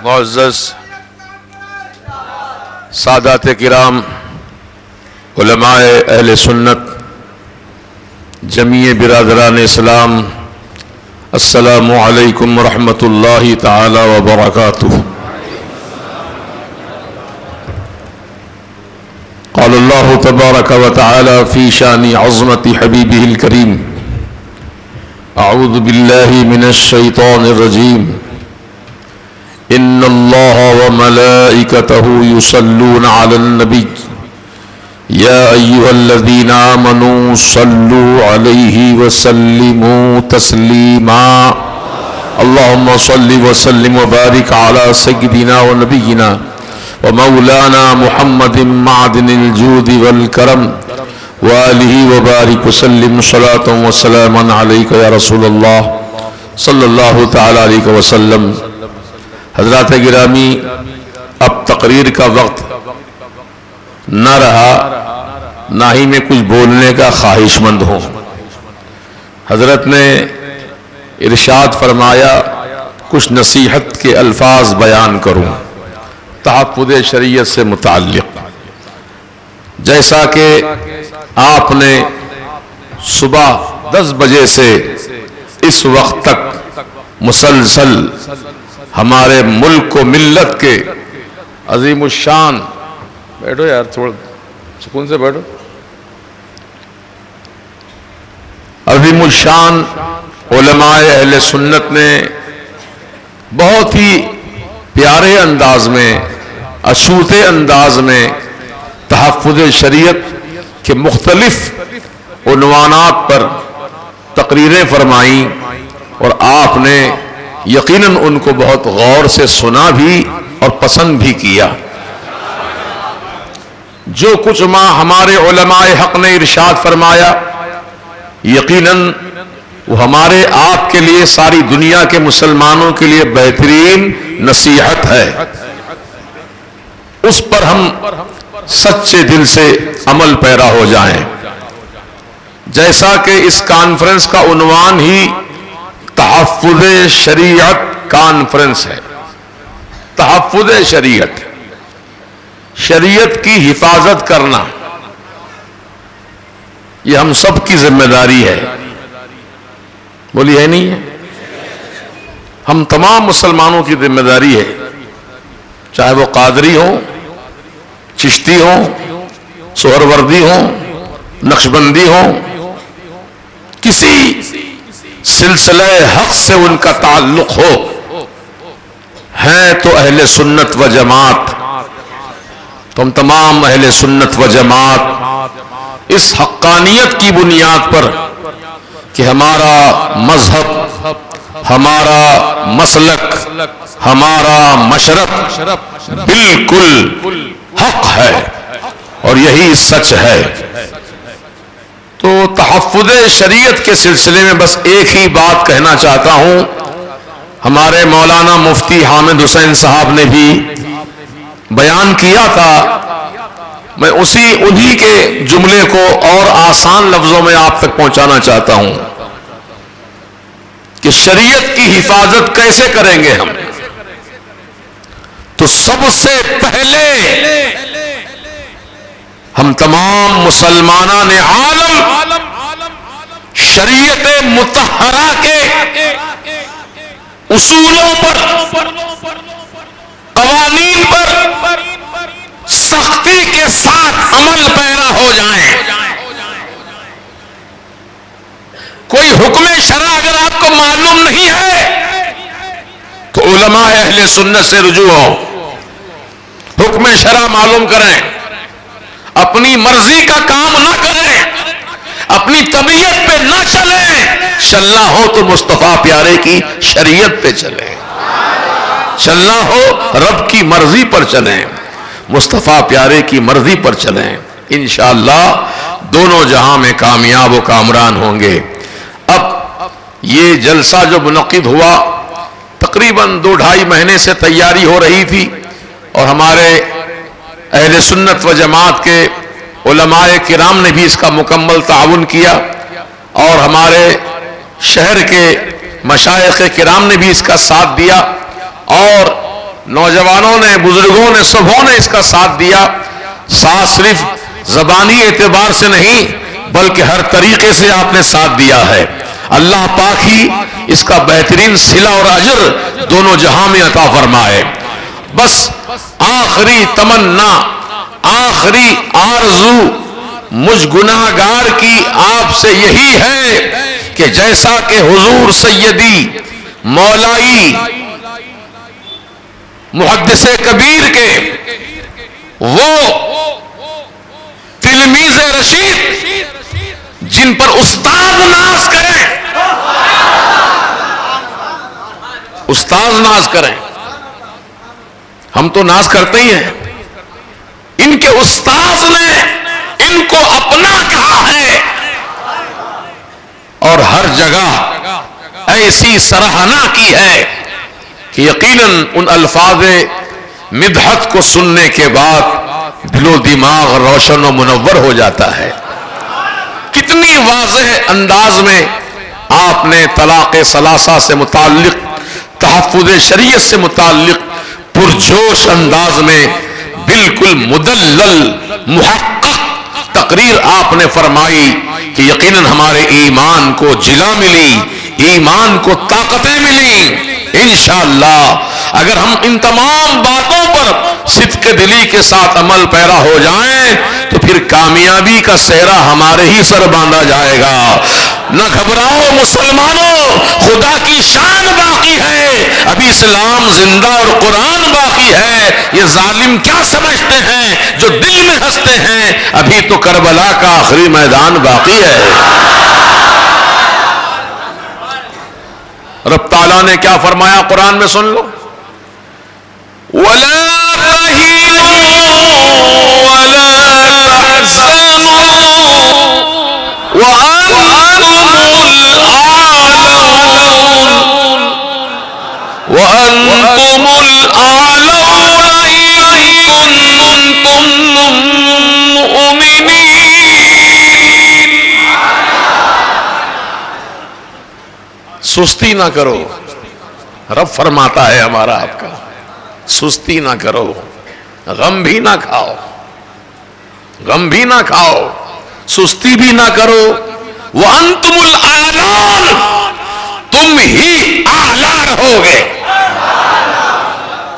معزز سادات کرام، علماء اہل سنت، جمیع برادران اسلام، السلام علیکم ورحمۃ اللہ تعالی وبرکاتہ۔ قال اللہ تبارک وتعالی فی شان عظمت حبیبہ الکریم، اعوذ باللہ من الشیطان الرجیم، ان اللہ وملائکتہ یصلون علی النبی یا ایہا الذین آمنوا صلوا علیہ وسلموا تسلیما۔ اللہم صل وسلم وبارک علی سیدنا ونبینا ومولانا محمد معدن الجود والکرم وآلہ وبارک وسلم صلاۃ وسلاما علیک یا رسول اللہ صلی اللہ تعالی علیہ وسلم۔ حضرات گرامی، اب تقریر کا وقت نہ رہا، نہ ہی میں کچھ بولنے کا خواہش مند ہوں۔ حضرت نے ارشاد فرمایا کچھ نصیحت کے الفاظ بیان کروں تحفظ شریعت سے متعلق۔ جیسا کہ آپ نے صبح 10 بجے سے اس وقت تک مسلسل ہمارے ملک و ملت کے عظیم الشان، بیٹھو یار تھوڑا سکون سے بیٹھو، عظیم الشان علماء اہل سنت نے بہت ہی پیارے انداز میں، اچھوتے انداز میں تحفظ شریعت کے مختلف عنوانات پر تقریریں فرمائیں، اور آپ نے یقیناً ان کو بہت غور سے سنا بھی اور پسند بھی کیا۔ جو کچھ ہمارے علماء حق نے ارشاد فرمایا، یقیناً وہ ہمارے آپ کے لیے، ساری دنیا کے مسلمانوں کے لیے بہترین نصیحت ہے۔ اس پر ہم سچے دل سے عمل پیرا ہو جائیں۔ جیسا کہ اس کانفرنس کا عنوان ہی تحفظ شریعت کانفرنس ہے۔ تحفظ شریعت، شریعت کی حفاظت کرنا، یہ ہم سب کی ذمہ داری ہے۔ بولی ہے نہیں ہے؟ ہم تمام مسلمانوں کی ذمہ داری ہے، چاہے وہ قادری ہوں، چشتی ہوں، سہروردی ہوں، نقشبندی ہوں، کسی سلسلہ حق سے ان کا تعلق ہو، ہیں تو اہل سنت و جماعت، تم تمام اہل سنت و جماعت اس حقانیت کی بنیاد پر کہ ہمارا مذہب، ہمارا مسلک، ہمارا مشرب بالکل حق ہے اور یہی سچ ہے۔ تو تحفظ شریعت کے سلسلے میں بس ایک ہی بات کہنا چاہتا ہوں۔ ہمارے مولانا مفتی حامد حسین صاحب نے بھی بیان کیا تھا، میں انہی کے جملے کو اور آسان لفظوں میں آپ تک پہنچانا چاہتا ہوں کہ شریعت کی حفاظت کیسے کریں گے ہم؟ تو سب سے پہلے ہم تمام مسلمانان عالم شریعت مطہرہ کے اصولوں پر، قوانین پر سختی کے ساتھ عمل پیرا ہو جائیں۔ کوئی حکم شرع اگر آپ کو معلوم نہیں ہے تو علماء اہل سنت سے رجوع ہو، حکم شرع معلوم کریں، اپنی مرضی کا کام نہ کریں، اپنی طبیعت پہ نہ چلیں، چلنا ہو تو مصطفیٰ پیارے کی شریعت پہ چلیں، چلنا ہو رب کی مرضی پر چلیں، مصطفیٰ پیارے کی مرضی پر چلیں، انشاءاللہ دونوں جہاں میں کامیاب و کامران ہوں گے۔ اب یہ جلسہ جو منعقد ہوا، تقریباً 2-2.5 مہینے سے تیاری ہو رہی تھی، اور ہمارے اہل سنت و جماعت کے علماء کرام نے بھی اس کا مکمل تعاون کیا، اور ہمارے شہر کے مشائخ کرام نے بھی اس کا ساتھ دیا، اور نوجوانوں نے، بزرگوں نے، سبھوں نے اس کا ساتھ دیا. ساتھ صرف زبانی اعتبار سے نہیں بلکہ ہر طریقے سے آپ نے ساتھ دیا ہے. اللہ پاک ہی اس کا بہترین صلہ اور اجر دونوں جہاں میں عطا فرمائے. بس آخری تمنا، آخری آرزو مجھ گناہگار کی آپ سے یہی ہے کہ جیسا کہ حضور سیدی مولائی محدث کبیر کے وہ تلمیذ رشید جن پر استاد ناز کریں، استاد ناز کریں، ہم تو ناز کرتے ہی ہیں، ان کے استاذ نے ان کو اپنا کہا ہے اور ہر جگہ ایسی سراہنا کی ہے کہ یقیناً ان الفاظ مدحت کو سننے کے بعد دل و دماغ روشن و منور ہو جاتا ہے. کتنی واضح انداز میں آپ نے طلاق ثلاثہ سے متعلق، تحفظ شریعت سے متعلق پرجوش انداز میں بالکل مدلل محقق تقریر آپ نے فرمائی کہ یقیناً ہمارے ایمان کو جلا ملی، ایمان کو طاقتیں ملی. انشاءاللہ اگر ہم ان تمام باتوں پر صدق دلی کے ساتھ عمل پیرا ہو جائیں تو پھر کامیابی کا سہرا ہمارے ہی سر باندھا جائے گا. نہ گھبراؤ مسلمانوں، خدا کی شان باقی ہے، ابھی اسلام زندہ اور قرآن باقی ہے. یہ ظالم کیا سمجھتے ہیں جو دل میں ہنستے ہیں، ابھی تو کربلا کا آخری میدان باقی ہے. رب تعالیٰ نے کیا فرمایا قرآن میں سن لو. وَلَا تَهِنُوا وَلَا تَحْزَنُوا وَأَنْتُمُ الْأَعْلَوْنَ إِن كُنتُم مُؤْمِنِينَ. سستی نہ کرو، رب فرماتا ہے ہمارا آپ کا، سستی نہ کرو، غم بھی نہ کھاؤ، غم بھی نہ کھاؤ، سستی بھی نہ کرو. وَأَنْتُمُ الْأَعْلَوْنَ، تم ہی اعلیٰ رہو گے.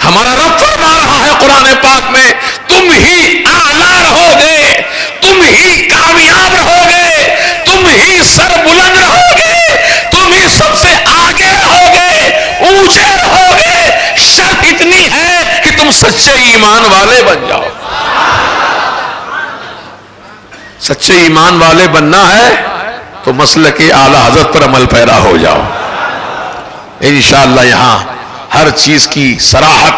ہمارا رب فرما رہا ہے قرآن پاک میں، تم ہی اعلیٰ رہو گے، تم ہی کامیاب رہو گے، تم ہی سر بلند رہو گے، تم ہی سب سے آگے رہو گے، اونچے رہو گے. شرط اتنی ہے کہ تم سچے ایمان والے بن جاؤ. سچے ایمان والے بننا ہے تو مسلک اعلیٰ حضرت پر عمل پیرا ہو جاؤ. انشاءاللہ یہاں ہر چیز کی صراحت،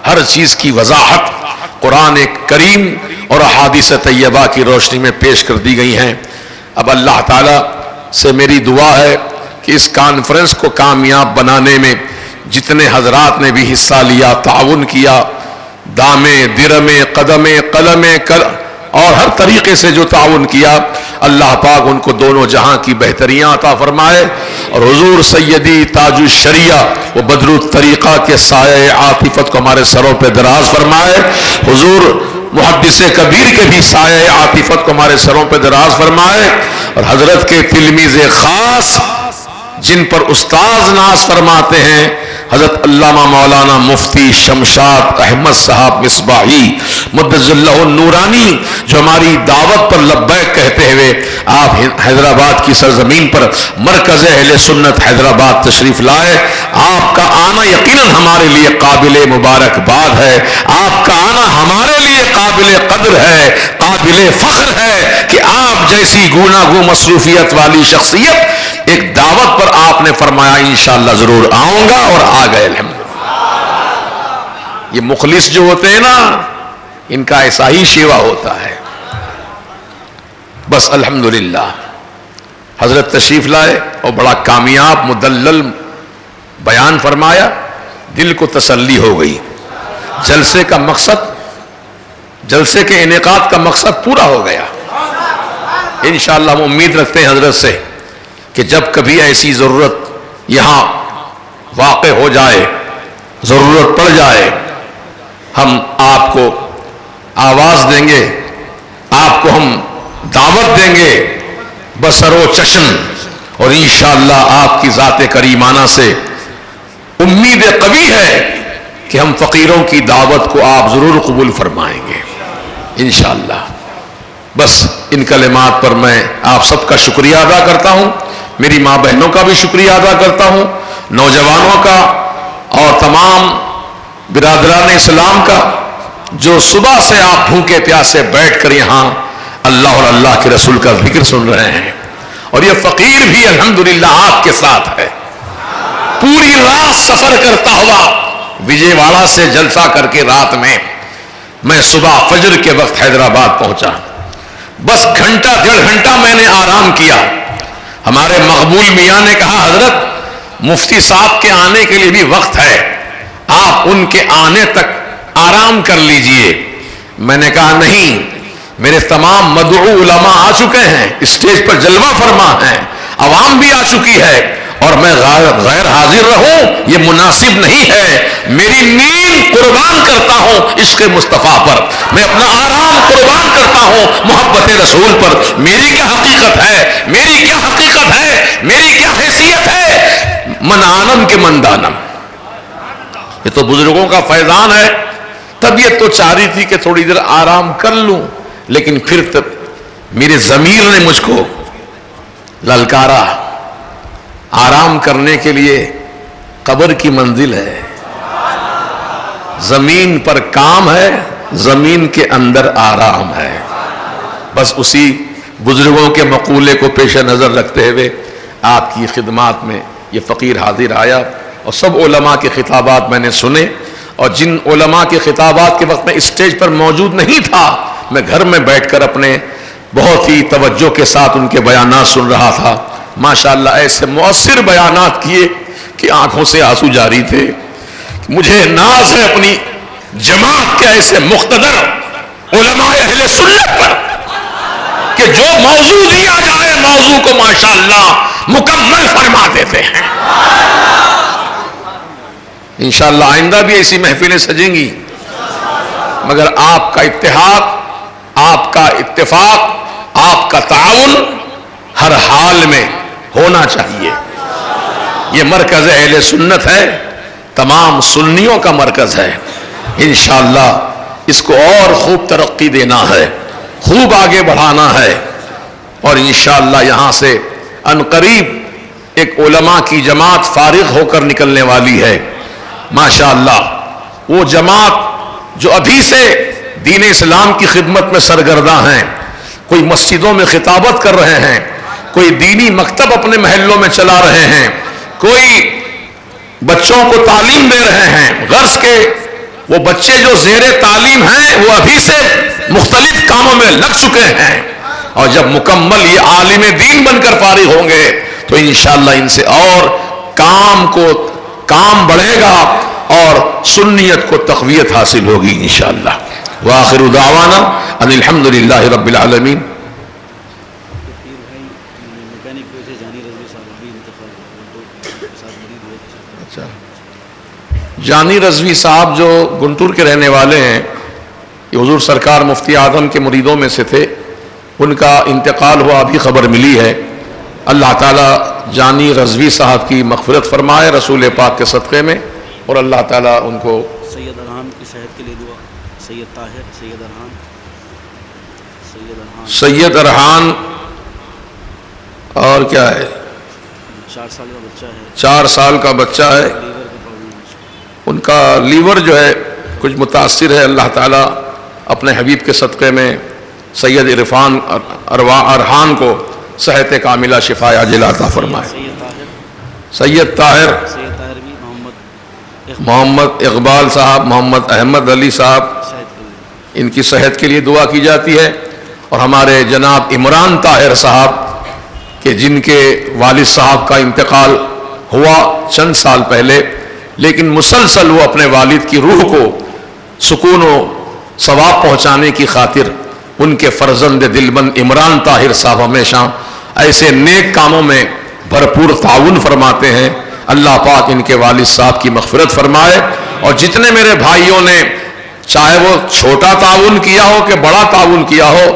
ہر چیز کی وضاحت قرآن کریم اور احادیث طیبہ کی روشنی میں پیش کر دی گئی ہیں. اب اللہ تعالیٰ سے میری دعا ہے کہ اس کانفرنس کو کامیاب بنانے میں جتنے حضرات نے بھی حصہ لیا، تعاون کیا، دامے، درمے، قدمے، قلمے اور ہر طریقے سے جو تعاون کیا، اللہ پاک ان کو دونوں جہاں کی بہتریاں عطا فرمائے اور حضور سیدی تاج الشریعہ و بدر الطریقہ کے سایہ عاطفت کو ہمارے سروں پہ دراز فرمائے. حضور محدث کبیر کے بھی سایہ عاطفت کو ہمارے سروں پہ دراز فرمائے اور حضرت کے تلمیذ خاص جن پر استاذ ناز فرماتے ہیں حضرت علامہ مولانا مفتی شمشاد احمد صاحب مصباحی مدظ اللہ النورانی، جو ہماری دعوت پر لبیک کہتے ہوئے آپ حیدرآباد کی سرزمین پر مرکز اہل سنت حیدرآباد تشریف لائے. آپ کا آنا یقیناً ہمارے لیے قابل مبارکباد ہے. آپ کا آنا ہمارے لیے قابل قدر ہے، قابل فخر ہے کہ آپ جیسی گوناگو مصروفیت والی شخصیت ایک دعوت پر آپ نے فرمایا انشاءاللہ ضرور آؤں گا، اور آ گئے. یہ مخلص جو ہوتے ہیں نا، ان کا ایسا ہی شیوا ہوتا ہے. بس الحمدللہ حضرت تشریف لائے اور بڑا کامیاب مدلل بیان فرمایا، دل کو تسلی ہو گئی. جلسے کا مقصد، جلسے کے انعقاد کا مقصد پورا ہو گیا. انشاءاللہ ہم امید رکھتے ہیں حضرت سے کہ جب کبھی ایسی ضرورت یہاں واقع ہو جائے، ضرورت پڑ جائے ہم آپ کو آواز دیں گے، آپ کو ہم دعوت دیں گے بسر و چشم، اور انشاءاللہ آپ کی ذات کریمانہ سے امید قوی ہے کہ ہم فقیروں کی دعوت کو آپ ضرور قبول فرمائیں گے انشاءاللہ۔ بس ان کلمات پر میں آپ سب کا شکریہ ادا کرتا ہوں، میری ماں بہنوں کا بھی شکریہ ادا کرتا ہوں، نوجوانوں کا اور تمام برادران اسلام کا، جو صبح سے آپ بھوکے پیاسے بیٹھ کر یہاں اللہ اور اللہ کے رسول کا ذکر سن رہے ہیں، اور یہ فقیر بھی الحمدللہ آپ کے ساتھ ہے، پوری رات سفر کرتا ہوا وجے واڑہ سے جلسہ کر کے رات میں صبح فجر کے وقت حیدرآباد پہنچا، بس گھنٹہ ڈیڑھ گھنٹہ میں نے آرام کیا۔ ہمارے مقبول میاں نے کہا حضرت مفتی صاحب کے آنے کے لیے بھی وقت ہے، آپ ان کے آنے تک آرام کر لیجئے۔ میں نے کہا نہیں، میرے تمام مدعو علماء آ چکے ہیں، اسٹیج پر جلوہ فرما ہیں، عوام بھی آ چکی ہے، اور میں غیر حاضر رہوں یہ مناسب نہیں ہے۔ میری نیند قربان کرتا ہوں عشق مصطفیٰ پر، میں اپنا آرام قربان کرتا ہوں محبت رسول پر۔ میری کیا حقیقت ہے، میری کیا حقیقت ہے، میری کیا حیثیت ہے؟ من آنم کے من دانم، یہ تو بزرگوں کا فیضان ہے۔ طبیعت تو چاہ رہی تھی کہ تھوڑی دیر آرام کر لوں، لیکن پھر میرے ضمیر نے مجھ کو للکارا، آرام کرنے کے لیے قبر کی منزل ہے، زمین پر کام ہے، زمین کے اندر آرام ہے۔ بس اسی بزرگوں کے مقولے کو پیش نظر رکھتے ہوئے آپ کی خدمات میں یہ فقیر حاضر آیا، اور سب علماء کے خطابات میں نے سنے، اور جن علماء کے خطابات کے وقت میں اسٹیج پر موجود نہیں تھا، میں گھر میں بیٹھ کر اپنے بہت ہی توجہ کے ساتھ ان کے بیانات سن رہا تھا۔ ماشاءاللہ ایسے مؤثر بیانات کیے کہ آنکھوں سے آنسو جاری تھے۔ مجھے ناز ہے اپنی جماعت کے ایسے مقتدر علماء اہل سنت پر کہ جو موضوع دیا جائے موضوع کو ماشاءاللہ مکمل فرما دیتے ہیں۔ انشاءاللہ آئندہ بھی ایسی محفلیں سجیں گی، مگر آپ کا اتحاد، آپ کا اتفاق، آپ کا تعاون ہر حال میں ہونا چاہیے۔ یہ مرکز اہل سنت ہے، تمام سنیوں کا مرکز ہے۔ انشاءاللہ اس کو اور خوب ترقی دینا ہے، خوب آگے بڑھانا ہے، اور انشاءاللہ یہاں سے عنقریب ایک علماء کی جماعت فارغ ہو کر نکلنے والی ہے۔ ماشاءاللہ وہ جماعت جو ابھی سے دین اسلام کی خدمت میں سرگرداں ہیں، کوئی مسجدوں میں خطابت کر رہے ہیں، کوئی دینی مکتب اپنے محلوں میں چلا رہے ہیں، کوئی بچوں کو تعلیم دے رہے ہیں، غرض کے وہ بچے جو زیر تعلیم ہیں وہ ابھی سے مختلف کاموں میں لگ چکے ہیں، اور جب مکمل یہ عالم دین بن کر فارغ ہوں گے تو انشاءاللہ ان سے اور کام بڑھے گا اور سنیت کو تقویت حاصل ہوگی انشاءاللہ۔ وآخر دعوانا ان الحمدللہ رب العالمین۔ جانی رضوی صاحب جو گنٹور کے رہنے والے ہیں، یہ حضور سرکار مفتی اعظم کے مریدوں میں سے تھے، ان کا انتقال ہوا، ابھی خبر ملی ہے۔ اللہ تعالیٰ جانی رضوی صاحب کی مغفرت فرمائے رسول پاک کے صدقے میں، اور اللہ تعالیٰ ان کو سید ارحان کی صحت کے لیے دعا۔ سید طاہر، سید ارحان، سید ارحان اور کیا ہے، 4 سال کا بچہ ہے، 4 سال کا بچہ ہے، لیور کا پرابلم ہے، ان کا لیور جو ہے کچھ متاثر ہے۔ اللہ تعالیٰ اپنے حبیب کے صدقے میں سید عرفان ارحان کو صحت کاملہ شفا عاجلہ عطا فرمائے۔ سید طاہر بھی محمد اقبال صاحب، محمد احمد علی صاحب، ان کی صحت کے لیے دعا کی جاتی ہے، اور ہمارے جناب عمران طاہر صاحب کہ جن کے والد صاحب کا انتقال ہوا چند سال پہلے، لیکن مسلسل وہ اپنے والد کی روح کو سکون و ثواب پہنچانے کی خاطر ان کے فرزند دلبند عمران طاہر صاحب ہمیشہ ایسے نیک کاموں میں بھرپور تعاون فرماتے ہیں۔ اللہ پاک ان کے والد صاحب کی مغفرت فرمائے، اور جتنے میرے بھائیوں نے چاہے وہ چھوٹا تعاون کیا ہو کہ بڑا تعاون کیا ہو،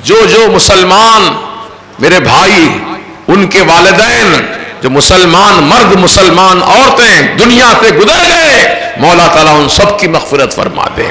جو مسلمان میرے بھائی، ان کے والدین، جو مسلمان مرد مسلمان عورتیں دنیا سے گزر گئے، مولا تعالیٰ ان سب کی مغفرت فرما دے۔